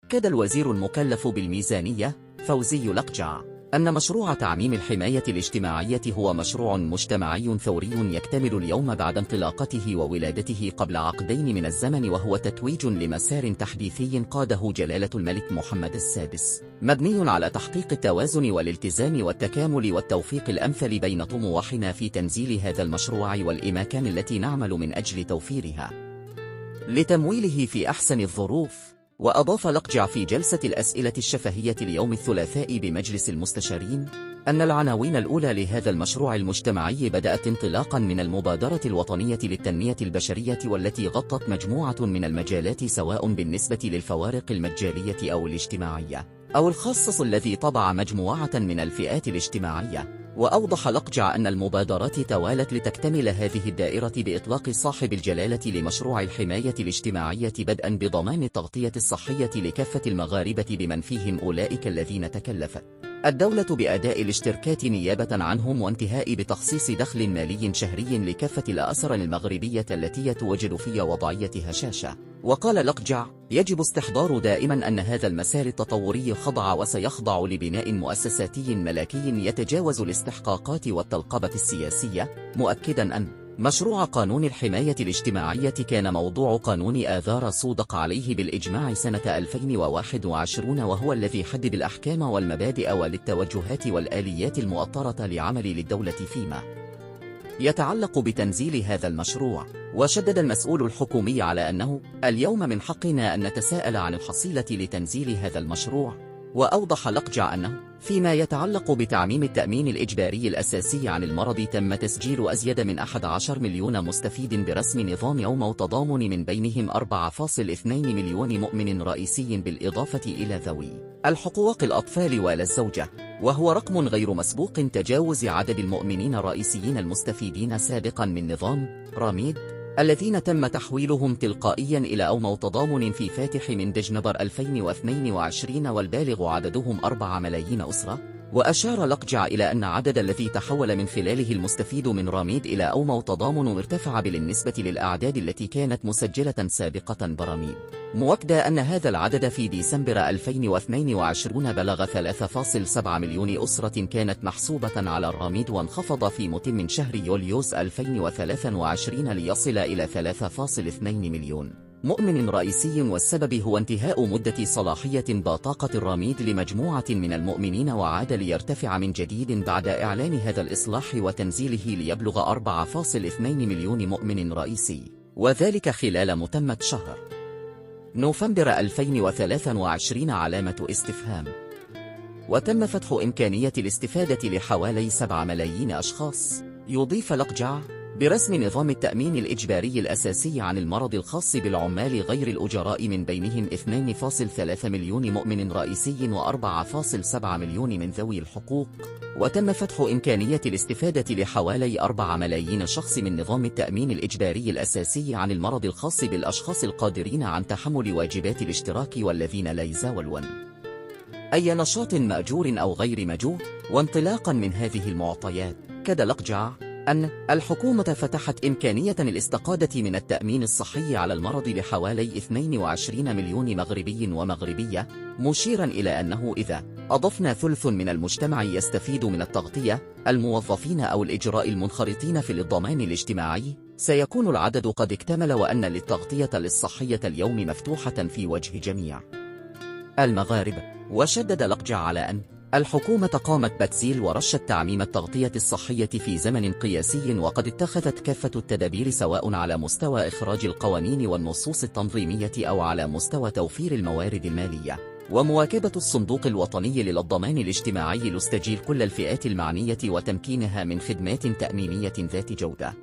أكد الوزير المكلف بالميزانية فوزي لقجع أن مشروع تعميم الحماية الاجتماعية هو مشروع مجتمعي ثوري يكتمل اليوم بعد انطلاقته وولادته قبل عقدين من الزمن، وهو تتويج لمسار تحديثي قاده جلالة الملك محمد السادس، مبني على تحقيق التوازن والالتزام والتكامل والتوفيق الأمثل بين طموحنا في تنزيل هذا المشروع والإمكان التي نعمل من أجل توفيرها لتمويله في أحسن الظروف. وأضاف لقجع في جلسة الأسئلة الشفهية اليوم الثلاثاء بمجلس المستشارين أن العناوين الأولى لهذا المشروع المجتمعي بدأت انطلاقا من المبادرة الوطنية للتنمية البشرية، والتي غطت مجموعة من المجالات سواء بالنسبة للفوارق المجالية أو الاجتماعية أو الخاص، الذي طبع مجموعة من الفئات الاجتماعية. وأوضح لقجع أن المبادرات توالت لتكتمل هذه الدائرة بإطلاق صاحب الجلالة لمشروع الحماية الاجتماعية، بدءا بضمان التغطية الصحية لكافة المغاربة بمن فيهم أولئك الذين تكلفت الدولة بأداء الاشتراكات نيابة عنهم، وانتهاء بتخصيص دخل مالي شهري لكافة الأسر المغربية التي يتواجد في وضعية هشاشة. وقال لقجع: يجب استحضار دائما أن هذا المسار التطوري خضع وسيخضع لبناء مؤسساتي ملكي يتجاوز الاستحقاقات والتلقبة السياسية، مؤكدا أن مشروع قانون الحماية الاجتماعية كان موضوع قانون آذار صودق عليه بالإجماع سنة 2021، وهو الذي حدد الأحكام والمبادئ والتوجهات والآليات المؤطرة لعمل للدولة فيما يتعلق بتنزيل هذا المشروع. وشدد المسؤول الحكومي على أنه اليوم من حقنا أن نتساءل عن الحصيلة لتنزيل هذا المشروع. وأوضح لقجع أنه فيما يتعلق بتعميم التأمين الإجباري الأساسي عن المرض تم تسجيل أزيد من 11 مليون مستفيد برسم نظام يوم وتضامن، من بينهم 4.2 مليون مؤمن رئيسي، بالإضافة إلى ذوي الحقوق الأطفال والزوجة، وهو رقم غير مسبوق تجاوز عدد المؤمنين الرئيسيين المستفيدين سابقا من نظام راميد الذين تم تحويلهم تلقائيا إلى أومو تضامن في فاتح من دجنبر 2022، والبالغ عددهم 4 ملايين أسرة. وأشار لقجع إلى أن عدد الذي تحول من خلاله المستفيد من راميد إلى أومو تضامن ارتفع بالنسبة للأعداد التي كانت مسجلة سابقة براميد، مؤكدا أن هذا العدد في ديسمبر 2022 بلغ 3.7 مليون أسرة كانت محسوبة على الراميد، وانخفض في متم شهر يوليوز 2023 ليصل إلى 3.2 مليون مؤمن رئيسي. والسبب هو انتهاء مدة صلاحية بطاقة الراميد لمجموعة من المؤمنين، وعاد ليرتفع من جديد بعد إعلان هذا الإصلاح وتنزيله ليبلغ 4.2 مليون مؤمن رئيسي، وذلك خلال متمة شهر نوفمبر 2023 علامة استفهام. وتم فتح إمكانية الاستفادة لحوالي 7 ملايين أشخاص. يضيف لقجع: برسم نظام التأمين الإجباري الأساسي عن المرض الخاص بالعمال غير الأجراء، من بينهم 2.3 مليون مؤمن رئيسي و4.7 مليون من ذوي الحقوق. وتم فتح إمكانية الاستفادة لحوالي 4 ملايين شخص من نظام التأمين الإجباري الأساسي عن المرض الخاص بالأشخاص القادرين عن تحمل واجبات الاشتراك والذين لا يزاولون أي نشاط مأجور أو غير مأجور. وانطلاقا من هذه المعطيات، أكد لقجع أن الحكومة فتحت إمكانية الاستقادة من التأمين الصحي على المرض لحوالي 22 مليون مغربي ومغربية، مشيرا إلى أنه إذا أضفنا ثلث من المجتمع يستفيد من التغطية، الموظفين أو الإجراء المنخرطين في الضمان الاجتماعي، سيكون العدد قد اكتمل، وأن للتغطية الصحية اليوم مفتوحة في وجه جميع المغاربة. وشدد لقجع على أن الحكومة قامت بتسجيل ورشة تعميم التغطية الصحية في زمن قياسي، وقد اتخذت كافة التدابير سواء على مستوى إخراج القوانين والنصوص التنظيمية أو على مستوى توفير الموارد المالية ومواكبة الصندوق الوطني للضمان الاجتماعي لاستجيب كل الفئات المعنية وتمكينها من خدمات تأمينية ذات جودة.